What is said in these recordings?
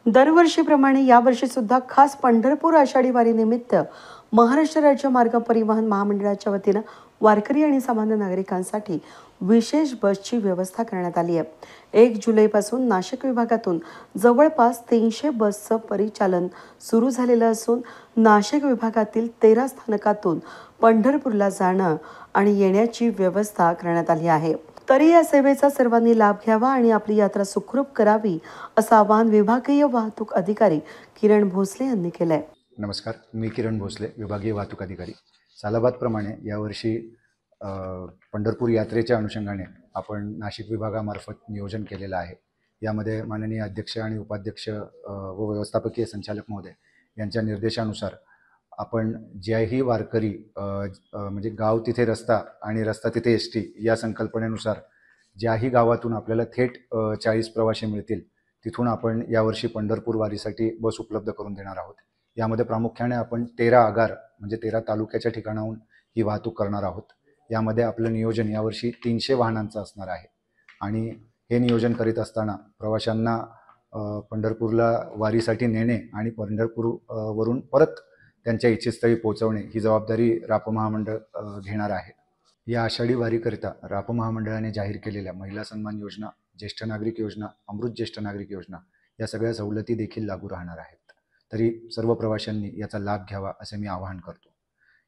दरवर्षीप्रमाणे यावर्षी सुद्धा खास पंढरपूर आषाढी वारीनिमित्त महाराष्ट्र राज्य मार्ग परिवहन महामंडळाच्या वतीनं वारकरी आणि सामान्य नागरिकांसाठी विशेष बसची व्यवस्था करण्यात आली आहे। 1 जुलैपासून नाशिक विभागातून जवळपास 300 बसचं परिचालन सुरू झालेलं असून नाशिक विभागातील 13 स्थानकातून पंढरपूरला जाणं आणि येण्याची व्यवस्था करण्यात आली आहे। तरी या सेवेचा सर्वांनी लाभ घ्यावा आणि आपली यात्रा सुखरूप करावी असं आवाहन विभागीय वाहतूक अधिकारी किरण भोसले यांनी केलंय। नमस्कार, मी किरण भोसले, विभागीय वाहतूक अधिकारी। सालाबादप्रमाणे यावर्षी पंढरपूर यात्रेच्या अनुषंगाने आपण नाशिक विभागामार्फत नियोजन केलेलं आहे। यामध्ये माननीय अध्यक्ष आणि उपाध्यक्ष व व्यवस्थापकीय संचालक महोदय यांच्या निर्देशानुसार आपण ज्याही वारकरी म्हणजे गाव तिथे रस्ता आणि रस्ता तिथे एस टी या संकल्पनेनुसार ज्याही गावातून आपल्याला थेट 40 प्रवासी मिळतील तिथून आपण यावर्षी पंढरपूर वारीसाठी बस उपलब्ध करून देणार आहोत। यामध्ये प्रामुख्याने आपण 13 आगार म्हणजे 13 तालुक्याच्या ठिकाणाहून ही वाहतूक करणार आहोत। यामध्ये आपलं नियोजन यावर्षी 300 वाहनांचं असणार आहे आणि हे नियोजन करीत असताना प्रवाशांना पंढरपूरला वारीसाठी नेणे आणि पंढरपूरवरून परत त्यांच्या इच्छितस्थळी पोहोचवणे ही जबाबदारी राप महामंडळ घेणार आहे। या आषाढी वारीकरिता राप महामंडळाने जाहीर केलेल्या महिला सन्मान योजना, ज्येष्ठ नागरिक योजना, अमृत ज्येष्ठ नागरिक योजना या सगळ्या सवलती देखील लागू राहणार आहेत। तरी सर्व प्रवाशांनी याचा लाभ घ्यावा असे मी आवाहन करतो।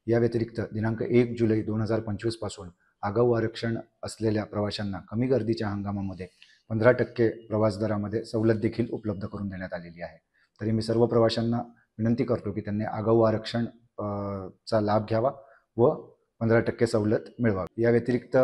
या व्यतिरिक्त दिनांक 1 जुलै 2025 पासून आगाऊ आरक्षण असलेल्या प्रवाशांना कमी गर्दीच्या हंगामामध्ये 15% प्रवास दरामध्ये सवलत देखील उपलब्ध करून देण्यात आलेली आहे। तरी मी सर्व प्रवाशांना विनंती करतो की त्यांनी आगाऊ आरक्षण चा लाभ घ्यावा व 15% सवलत मिळवावी। या व्यतिरिक्त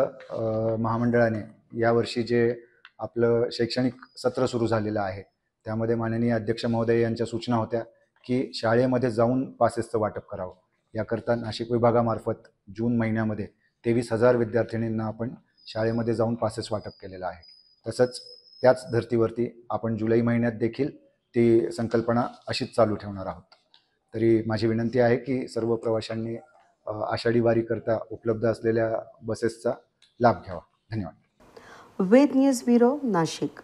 महामंडळाने यावर्षी जे आपलं शैक्षणिक सत्र सुरू झालेलं आहे त्यामध्ये माननीय अध्यक्ष महोदय यांच्या सूचना होत्या की शाळेमध्ये जाऊन पासेसचं वाटप करावं। याकरता नाशिक विभागामार्फत जून महिन्यामध्ये 23,000 विद्यार्थिनींना आपण शाळेमध्ये जाऊन पासेस वाटप केलेलं आहे। तसंच त्याच धर्तीवरती आपण जुलै महिन्यात देखील ती संकल्पना अशीच चालू ठेवणार आहोत। तरी माझी विनंती आहे की सर्व प्रवाशांनी आषाढी वारीकरता उपलब्ध असलेल्या बसेसचा लाभ घ्यावा। धन्यवाद। वेद न्यूज ब्युरो, नाशिक।